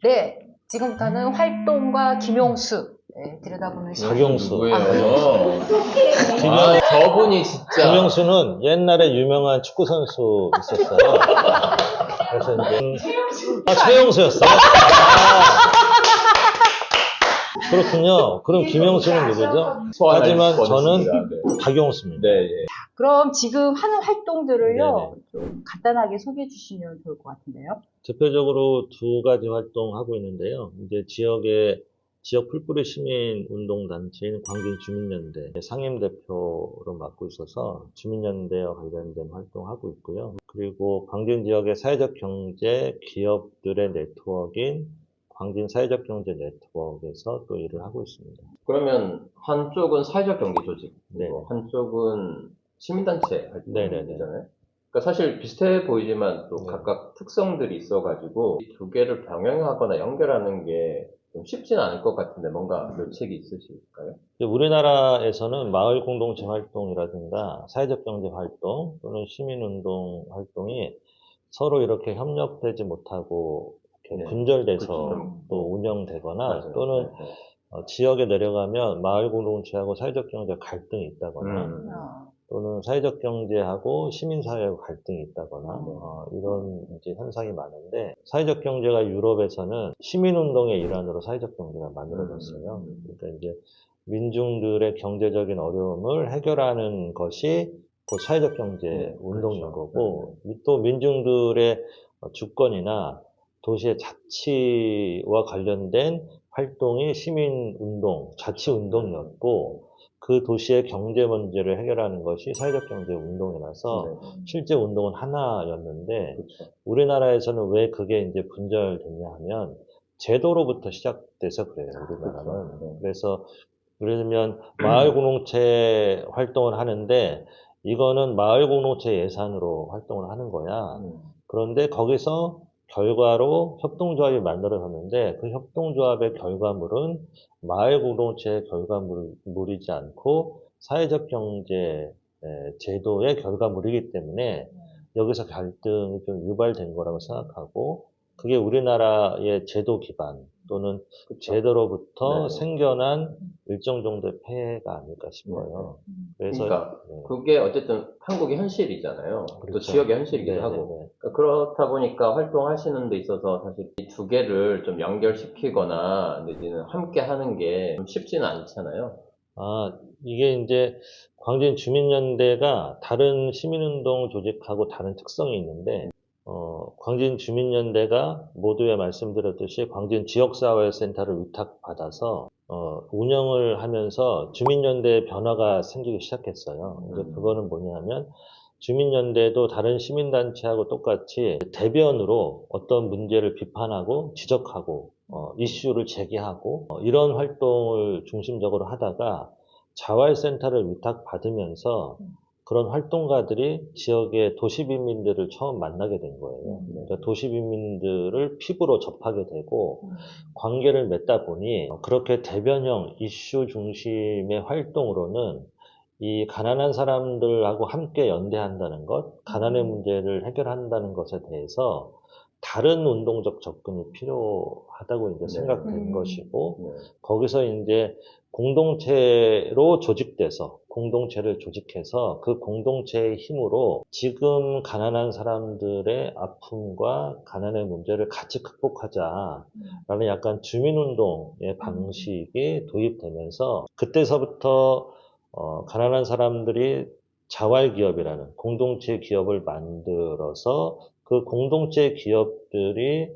네, 지금부터는 활동과 김용수 들여다보는 시간. 박용수. 누구예요? 김용- 저분이 진짜. 김용수는 옛날에 유명한 축구 선수 있었어요. 그래서 이제 최용수였어요. 그렇군요. 그럼 김용수는 누구죠? 하지만 저는 박용수입니다. 네, 예. 그럼 지금 하는 활동들을요, 네네. 좀 간단하게 소개해 주시면 좋을 것 같은데요. 대표적으로 두 가지 활동하고 있는데요. 이제 지역 풀뿌리 시민 운동 단체인 광진 주민연대 상임대표로 맡고 있어서 주민연대와 관련된 활동하고 있고요. 그리고 광진 지역의 사회적 경제 기업들의 네트워크인 광진 사회적 경제 네트워크에서 또 일을 하고 있습니다. 그러면 한쪽은 사회적 경제 조직, 네. 한쪽은 시민단체 네네네. 활동이잖아요. 그러니까 사실 비슷해 보이지만 또 네. 각각 특성들이 있어가지고 이 두 개를 병행하거나 연결하는 게 좀 쉽지는 않을 것 같은데 뭔가 묘책이 있으실까요? 우리나라에서는 마을 공동체 활동이라든가 사회적 경제 활동 또는 시민운동 활동이 서로 이렇게 협력되지 못하고 이렇게 네. 분절돼서 그렇죠. 또 운영되거나 맞아요. 또는 네, 네. 지역에 내려가면 마을 공동체하고 사회적 경제 갈등이 있다거나 또는 사회적 경제하고 시민사회하고 갈등이 있다거나 이런 이제 현상이 많은데 사회적 경제가 유럽에서는 시민운동의 일환으로 사회적 경제가 만들어졌어요. 그러니까 이제 민중들의 경제적인 어려움을 해결하는 것이 그 사회적 경제 운동인 그렇죠. 거고 또 민중들의 주권이나 도시의 자치와 관련된 활동이 시민운동, 자치운동이었고 그 도시의 경제 문제를 해결하는 것이 사회적 경제 운동이라서 실제 운동은 하나였는데 그렇죠. 우리나라에서는 왜 그게 이제 분절됐냐 하면 제도로부터 시작돼서 그래요, 우리나라는. 그렇죠. 그래서 예를 들면 마을 공동체 활동을 하는데 이거는 마을 공동체 예산으로 활동을 하는 거야. 그런데 거기서 결과로 협동조합이 만들어졌는데 그 협동조합의 결과물은 마을 공동체의 결과물이지 않고 사회적 경제 제도의 결과물이기 때문에 여기서 갈등이 좀 유발된 거라고 생각하고 그게 우리나라의 제도 기반 또는 제도로부터 생겨난 일정 정도의 폐해가 아닐까 싶어요. 그래서 그러니까 그게 어쨌든 한국의 현실이잖아요. 또 그렇죠. 지역의 현실이기도 네네네. 하고. 그러니까 그렇다 보니까 활동하시는 데 있어서 사실 이 두 개를 좀 연결시키거나 내지는 함께 하는 게 좀 쉽지는 않잖아요. 이게 이제 광진 주민연대가 다른 시민운동 조직하고 다른 특성이 있는데, 광진 주민연대가 모두에 말씀드렸듯이 광진 지역사회센터를 위탁받아서, 운영을 하면서 주민연대의 변화가 생기기 시작했어요. 이제 그거는 뭐냐면, 주민연대도 다른 시민단체하고 똑같이 대변으로 어떤 문제를 비판하고 지적하고 이슈를 제기하고 이런 활동을 중심적으로 하다가 자활센터를 위탁받으면서 그런 활동가들이 지역의 도시빈민들을 처음 만나게 된 거예요. 그러니까 도시빈민들을 피부로 접하게 되고 관계를 맺다 보니 그렇게 대변형 이슈 중심의 활동으로는 이 가난한 사람들하고 함께 연대한다는 것, 가난의 문제를 해결한다는 것에 대해서 다른 운동적 접근이 필요하다고 이제 생각된 것이고, 거기서 이제 공동체로 조직돼서, 공동체를 조직해서 그 공동체의 힘으로 지금 가난한 사람들의 아픔과 가난의 문제를 같이 극복하자라는 약간 주민운동의 방식이 도입되면서 그때서부터 가난한 사람들이 자활기업이라는 공동체 기업을 만들어서 그 공동체 기업들이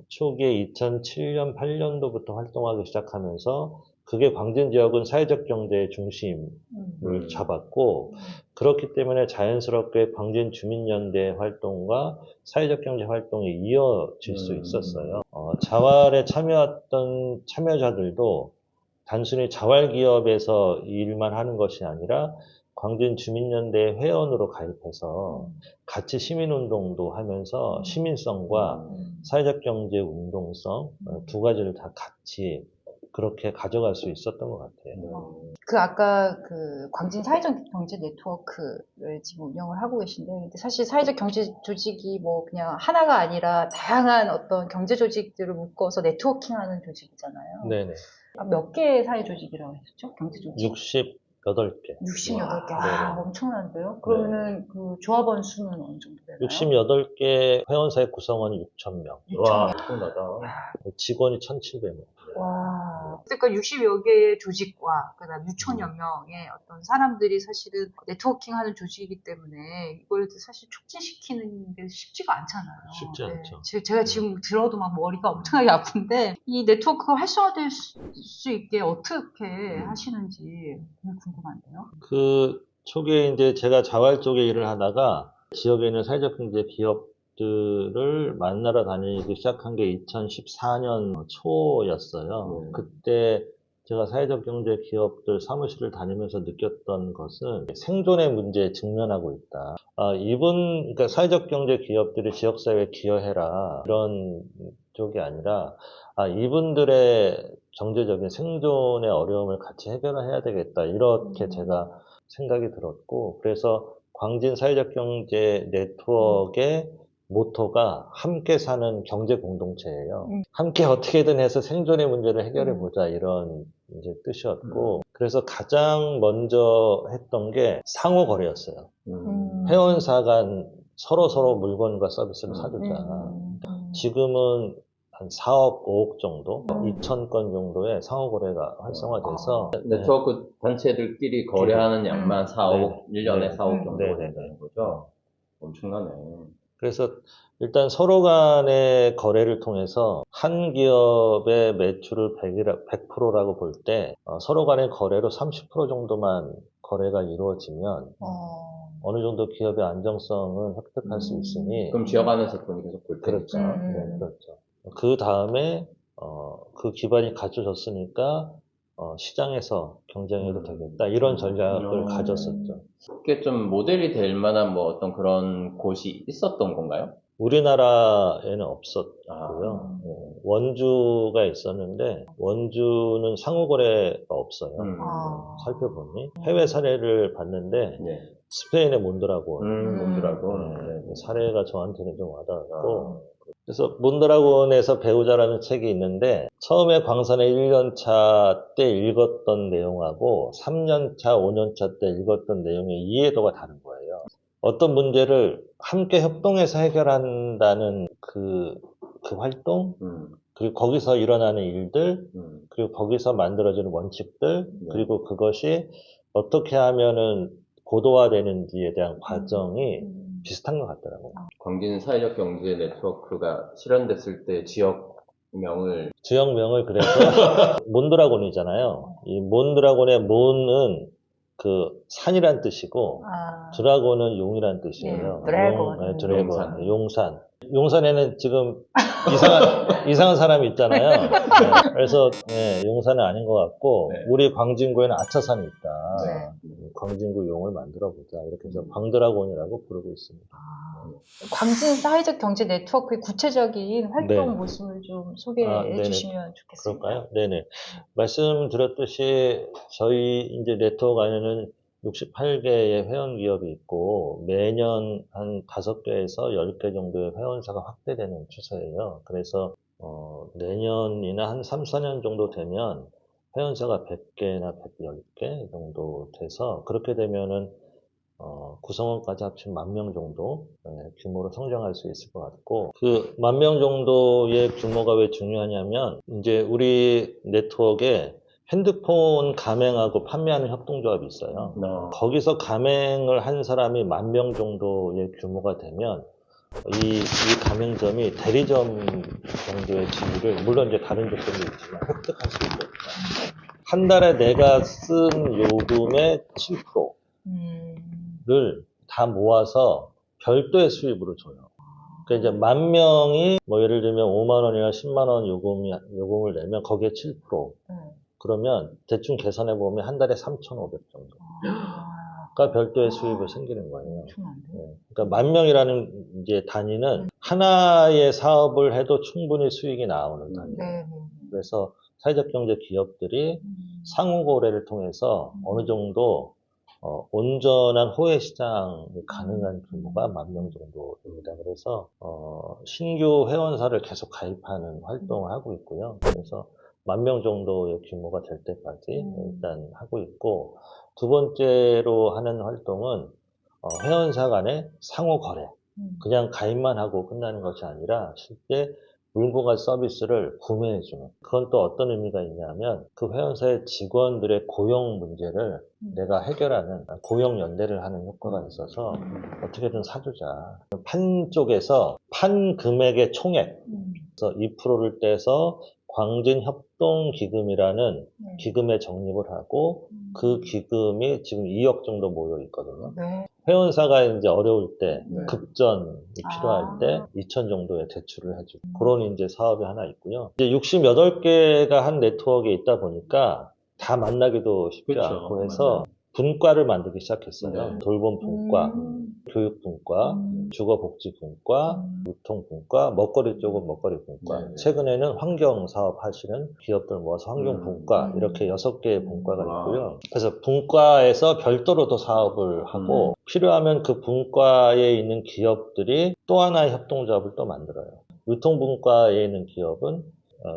초기에 2007년, 8년도부터 활동하기 시작하면서 그게 광진 지역은 사회적 경제의 중심을 잡았고 그렇기 때문에 자연스럽게 광진 주민연대 활동과 사회적 경제 활동이 이어질 수 있었어요. 자활에 참여했던 참여자들도 단순히 자활기업에서 일만 하는 것이 아니라 광진 주민연대 회원으로 가입해서 같이 시민운동도 하면서 시민성과 사회적 경제 운동성 두 가지를 다 같이 그렇게 가져갈 수 있었던 것 같아요. 그 아까 그 광진 사회적 경제 네트워크를 지금 운영을 하고 계신데, 근데 사실 사회적 경제 조직이 뭐 그냥 하나가 아니라 다양한 어떤 경제 조직들을 묶어서 네트워킹하는 조직이잖아요. 네네. 몇 개의 사회 조직이라고 했었죠? 경제 조직? 68개. 68개. 와, 아, 엄청난데요? 그러면은 그 조합원 수는 어느 정도 되나요? 68개 회원사의 구성원이 6,000명. 와, 엄청나다. 직원이 1,700명. 와. 그러니까 60여 개의 조직과 그다음 6천여 명의 어떤 사람들이 사실은 네트워킹 하는 조직이기 때문에 이걸 사실 촉진시키는 게 쉽지가 않잖아요. 쉽지 않죠. 제가 지금 들어도 막 머리가 엄청나게 아픈데 이 네트워크가 활성화될 수 있게 어떻게 하시는지 너무 궁금한데요. 그 초기에 이제 제가 자활 쪽에 일을 하다가 지역에 있는 사회적 경제 기업들을 만나러 다니기 시작한 게 2014년 초였어요. 그때 제가 사회적 경제 기업들 사무실을 다니면서 느꼈던 것은 생존의 문제에 직면하고 있다. 그러니까 사회적 경제 기업들이 지역사회에 기여해라. 이런 쪽이 아니라, 이분들의 경제적인 생존의 어려움을 같이 해결해야 되겠다. 이렇게 제가 생각이 들었고, 그래서 광진 사회적 경제 네트워크의 모토가 함께 사는 경제 공동체예요. 함께 어떻게든 해서 생존의 문제를 해결해 보자 이런 이제 뜻이었고, 그래서 가장 먼저 했던 게 상호 거래였어요. 회원사 간 서로 물건과 서비스를 사주자. 지금은 한 4억, 5억 정도, 2,000건 정도의 상호 거래가 활성화돼서 네트워크 단체들끼리 거래하는 양만 4억, 1년에 4억 정도 된다는 거죠? 엄청나네. 그래서 일단 서로 간의 거래를 통해서 한 기업의 매출을 100%라고 볼 때 서로 간의 거래로 30% 정도만 거래가 이루어지면 어느 정도 기업의 안정성은 획득할 수 있으니 그럼 지역 안에서 돈이 계속 볼 테니까. 그렇죠. 네, 그렇죠. 그 다음에 그 기반이 갖춰졌으니까 시장에서 경쟁해도 되겠다 이런 전략을 가졌었죠. 그게 좀 모델이 될 만한 뭐 어떤 그런 곳이 있었던 건가요? 우리나라에는 없었고요. 원주가 있었는데 원주는 상호거래가 없어요. 살펴보니 해외 사례를 봤는데 스페인의 몬드라곤 사례가 저한테는 좀 와닿았고, 그래서 몬드라곤에서 배우자라는 책이 있는데 처음에 광산의 1년차 때 읽었던 내용하고 3년차, 5년차 때 읽었던 내용의 이해도가 다른 거예요. 어떤 문제를 함께 협동해서 해결한다는 그 활동, 그리고 거기서 일어나는 일들, 그리고 거기서 만들어지는 원칙들, 그리고 그것이 어떻게 하면은 고도화되는지에 대한 과정이 비슷한 것 같더라고요. 광진 사회적 경제 네트워크가 실현됐을 때 지역명을 그래서 몬드라곤이잖아요. 이 몬드라곤의 몬은 그 산이란 뜻이고 드라곤은 용이란 뜻이에요. 드래곤. 용산. 용산에는 지금 이상한 사람이 있잖아요. 그래서 용산은 아닌 것 같고 우리 광진구에는 아차산이 있다. 광진구 용을 만들어 보자. 이렇게 해서 광드라곤이라고 부르고 있습니다. 광진 사회적 경제 네트워크의 구체적인 활동 모습을 좀 소개해 주시면 좋겠습니다. 그럴까요? 네네. 말씀드렸듯이 저희 이제 네트워크 안에는 68개의 회원 기업이 있고 매년 한 5개에서 10개 정도의 회원사가 확대되는 추세예요. 그래서 내년이나 한 3, 4년 정도 되면 회원사가 100개나 110개 정도 돼서 그렇게 되면은 구성원까지 합치면 10,000명 정도 규모로 성장할 수 있을 것 같고, 그 10,000명 정도의 규모가 왜 중요하냐면 이제 우리 네트워크에 핸드폰 가맹하고 판매하는 협동조합이 있어요. 거기서 가맹을 한 사람이 10,000명 정도의 규모가 되면 이 가맹점이 대리점 정도의 지위를 물론 이제 다른 조건도 있지만 획득할 수 있거든요. 한 달에 내가 쓴 요금의 7%를 다 모아서 별도의 수입으로 줘요. 그러니까 이제 10,000명이 뭐 예를 들면 5만 원이나 10만 원 요금을 내면 거기에 7%. 그러면 대충 계산해 보면 한 달에 3,500 정도가 별도의 수입이 생기는 거예요. 그러니까 10,000명이라는 이제 단위는 하나의 사업을 해도 충분히 수익이 나오는 단위예요. 그래서 사회적 경제 기업들이 상호 거래를 통해서 어느 정도 온전한 호혜 시장이 가능한 규모가 10,000명 정도입니다. 그래서 신규 회원사를 계속 가입하는 활동을 하고 있고요. 그래서 10,000명 정도의 규모가 될 때까지 일단 하고 있고, 두 번째로 하는 활동은 회원사 간의 상호 거래. 그냥 가입만 하고 끝나는 것이 아니라 실제 물건과 서비스를 구매해주는. 그건 또 어떤 의미가 있냐면 그 회원사의 직원들의 고용 문제를 내가 해결하는 고용 연대를 하는 효과가 있어서 어떻게든 사주자. 판 쪽에서 판 금액의 총액, 그래서 2%를 떼서 광진협동기금이라는 기금에 적립을 하고 그 기금이 지금 2억 정도 모여 있거든요. 네. 회원사가 이제 어려울 때, 네. 급전이 필요할 때 2천 정도의 대출을 해주고 그런 이제 사업이 하나 있고요. 이제 68개가 한 네트워크에 있다 보니까 다 만나기도 쉽지 그렇죠. 않고 해서 분과를 만들기 시작했어요. 네. 돌봄 분과, 교육 분과, 주거복지 분과, 유통 분과, 먹거리 쪽은 먹거리 분과. 네. 최근에는 환경 사업 하시는 기업들 모아서 환경 분과, 이렇게 6개의 분과가 있고요. 그래서 분과에서 별도로 더 사업을 하고 필요하면 그 분과에 있는 기업들이 또 하나의 협동조합을 또 만들어요. 유통 분과에 있는 기업은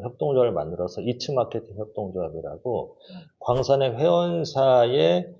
협동조합을 만들어서 2층 마케팅 협동조합이라고 광산의 회원사의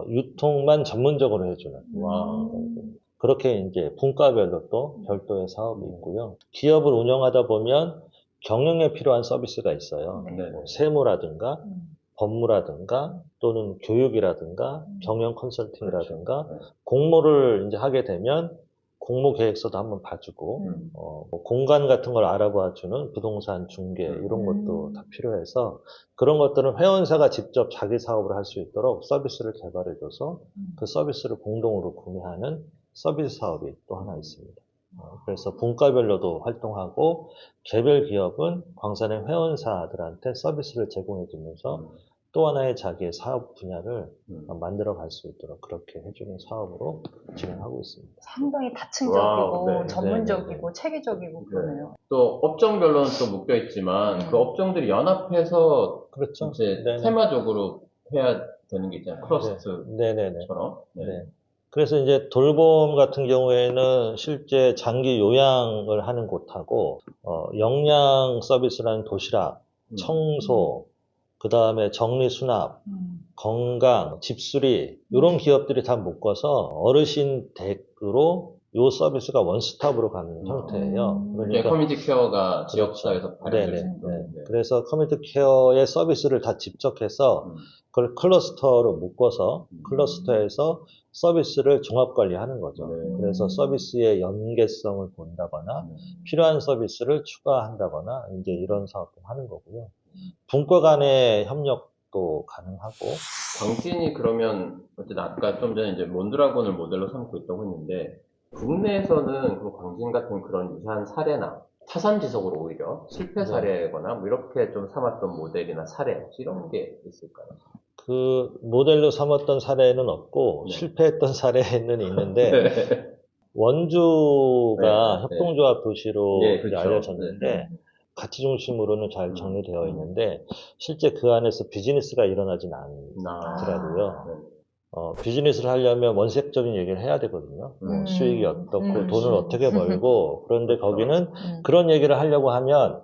유통만 전문적으로 해주는. 그렇게 이제 분과별로 또 별도의 사업이 있고요. 기업을 운영하다 보면 경영에 필요한 서비스가 있어요. 네. 뭐 세무라든가 법무라든가 또는 교육이라든가 경영 컨설팅이라든가 공모를 이제 하게 되면 공모 계획서도 한번 봐주고 뭐 공간 같은 걸 알아봐주는 부동산 중개 이런 것도 다 필요해서 그런 것들은 회원사가 직접 자기 사업을 할 수 있도록 서비스를 개발해줘서 그 서비스를 공동으로 구매하는 서비스 사업이 또 하나 있습니다. 그래서 분과별로도 활동하고 개별 기업은 광산의 회원사들한테 서비스를 제공해주면서 또 하나의 자기의 사업 분야를 만들어 갈 수 있도록 그렇게 해주는 사업으로 진행하고 있습니다. 상당히 다층적이고 와우, 네. 전문적이고 체계적이고 그러네요. 또 업종별로는 또 묶여 있지만 그 업종들이 연합해서 그렇죠. 이제 네네. 테마적으로 해야 되는 게 있잖아요. 크러스트처럼. 네네네. 네. 그래서 이제 돌봄 같은 경우에는 실제 장기 요양을 하는 곳하고 영양 서비스라는 도시락, 청소, 그 다음에 정리수납, 건강, 집수리 이런 기업들이 다 묶어서 어르신 댁으로 요 서비스가 원스톱으로 가는 형태예요. 이게 커뮤니티 케어가 지역사회에서 발현될 수 있는. 네. 그래서 커뮤니티 케어의 서비스를 다 집적해서 그걸 클러스터로 묶어서 클러스터에서 서비스를 종합 관리하는 거죠. 그래서 서비스의 연계성을 본다거나 필요한 서비스를 추가한다거나 이제 이런 사업도 하는 거고요. 분과 간의 협력도 가능하고. 광진이 그러면 어쨌든 아까 좀 전에 이제 몬드라곤을 모델로 삼고 있다고 했는데 국내에서는 그 광진 같은 그런 유사한 사례나 타산지석으로 오히려 실패 사례거나 뭐 이렇게 좀 삼았던 모델이나 사례 혹시 이런 게 있을까요? 그 모델로 삼았던 사례는 없고 실패했던 사례는 있는데 원주가 협동조합 도시로 그렇죠. 알려졌는데 가치 중심으로는 잘 정리되어 있는데 실제 그 안에서 비즈니스가 일어나진 않더라고요. 비즈니스를 하려면 원색적인 얘기를 해야 되거든요. 수익이 어떻고 돈을 어떻게 벌고 그런데 거기는 그런 얘기를 하려고 하면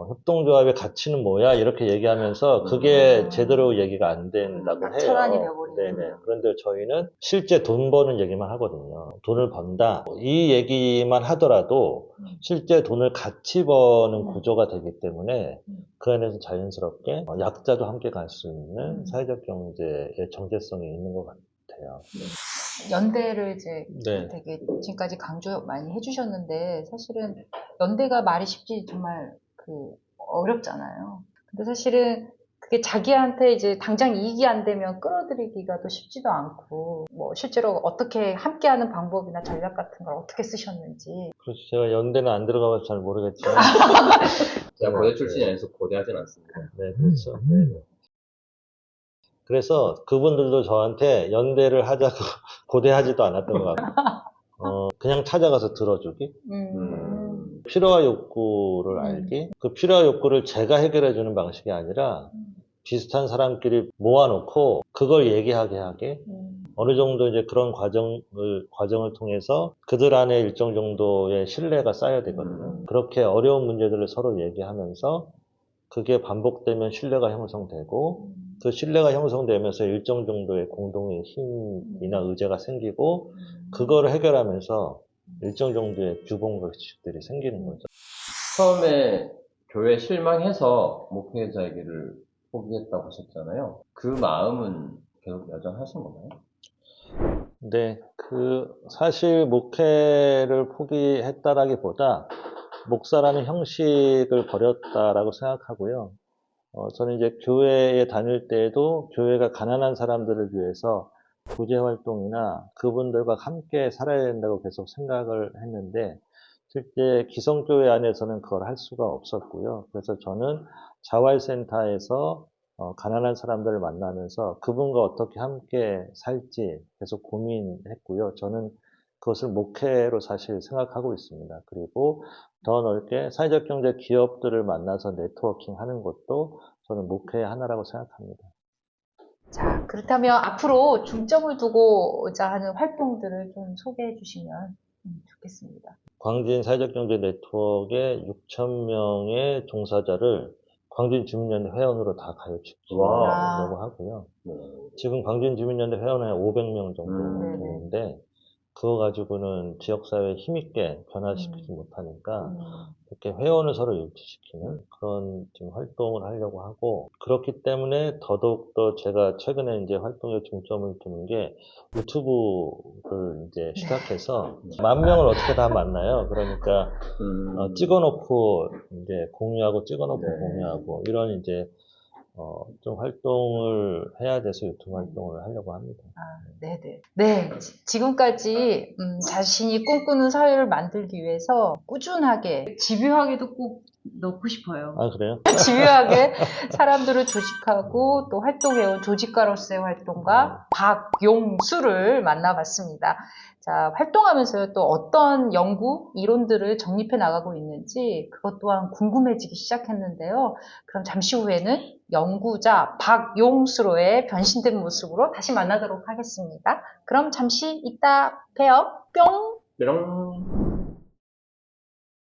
협동조합의 가치는 뭐야 이렇게 얘기하면서 그게 제대로 얘기가 안 된다고 해요. 차단이 되어버리는. 네네. 그런데 저희는 실제 돈 버는 얘기만 하거든요. 돈을 번다 이 얘기만 하더라도 실제 돈을 같이 버는 구조가 되기 때문에 그 안에서 자연스럽게 약자도 함께 갈 수 있는 사회적 경제의 정체성이 있는 것 같아요. 연대를 이제 되게 지금까지 강조 많이 해주셨는데 사실은 연대가 말이 쉽지 정말 어렵잖아요. 근데 사실은 그게 자기한테 이제 당장 이익이 안 되면 끌어들이기가 또 쉽지도 않고 뭐 실제로 어떻게 함께하는 방법이나 전략 같은 걸 어떻게 쓰셨는지. 그렇죠. 제가 연대는 안 들어가봐서 잘 모르겠지만 제가 고대 출신이 아니어서 고대하진 않습니다. 네, 그렇죠. 그래서 그분들도 저한테 연대를 하자고 고대하지도 않았던 것 같고 그냥 찾아가서 들어주기 필요와 욕구를 알기. 그 필요와 욕구를 제가 해결해주는 방식이 아니라 비슷한 사람끼리 모아놓고 그걸 얘기하게 하게. 어느 정도 이제 그런 과정을 통해서 그들 안에 일정 정도의 신뢰가 쌓여야 되거든요. 그렇게 어려운 문제들을 서로 얘기하면서 그게 반복되면 신뢰가 형성되고 그 신뢰가 형성되면서 일정 정도의 공동의 힘이나 의제가 생기고 그거를 해결하면서 일정 정도의 규범의식들이 생기는 거죠. 처음에 교회 실망해서 목회자에게를 포기했다고 하셨잖아요. 그 마음은 계속 여전하신 건가요? 네, 사실 목회를 포기했다라기보다 목사라는 형식을 버렸다라고 생각하고요. 저는 이제 교회에 다닐 때에도 교회가 가난한 사람들을 위해서 구제 활동이나 그분들과 함께 살아야 된다고 계속 생각을 했는데 실제 기성교회 안에서는 그걸 할 수가 없었고요. 그래서 저는 자활센터에서 가난한 사람들을 만나면서 그분과 어떻게 함께 살지 계속 고민했고요. 저는 그것을 목회로 사실 생각하고 있습니다. 그리고 더 넓게 사회적 경제 기업들을 만나서 네트워킹 하는 것도 저는 목회의 하나라고 생각합니다. 자, 그렇다면 앞으로 중점을 두고자 하는 활동들을 좀 소개해 주시면 좋겠습니다. 광진 사회적 경제 네트워크의 6,000명의 종사자를 광진 주민연대 회원으로 다 가입시키려고 하고요. 지금 광진 주민연대 회원은 500명 정도 되는데 그거 가지고는 지역사회에 힘있게 변화시키지 못하니까 이렇게 회원을 서로 일치시키는 그런 지금 활동을 하려고 하고 그렇기 때문에 더더욱더 제가 최근에 이제 활동에 중점을 두는 게 유튜브를 이제 시작해서 10,000명을 어떻게 다 만나요. 그러니까 찍어놓고 이제 공유하고 찍어놓고 공유하고 이런 이제 좀 활동을 해야 돼서 유튜브 활동을 하려고 합니다. 네네. 네, 지금까지 자신이 꿈꾸는 사회를 만들기 위해서 꾸준하게, 집요하게도 꼭 넣고 싶어요. 아, 그래요? 집요하게 사람들을 조직하고 또 활동해온 조직가로서의 활동가 박용수를 만나봤습니다. 자, 활동하면서 또 어떤 연구, 이론들을 정립해 나가고 있는지 그것 또한 궁금해지기 시작했는데요. 그럼 잠시 후에는 연구자 박용수로의 변신된 모습으로 다시 만나도록 하겠습니다. 그럼 잠시 이따 봬요. 뿅! 뾰롱.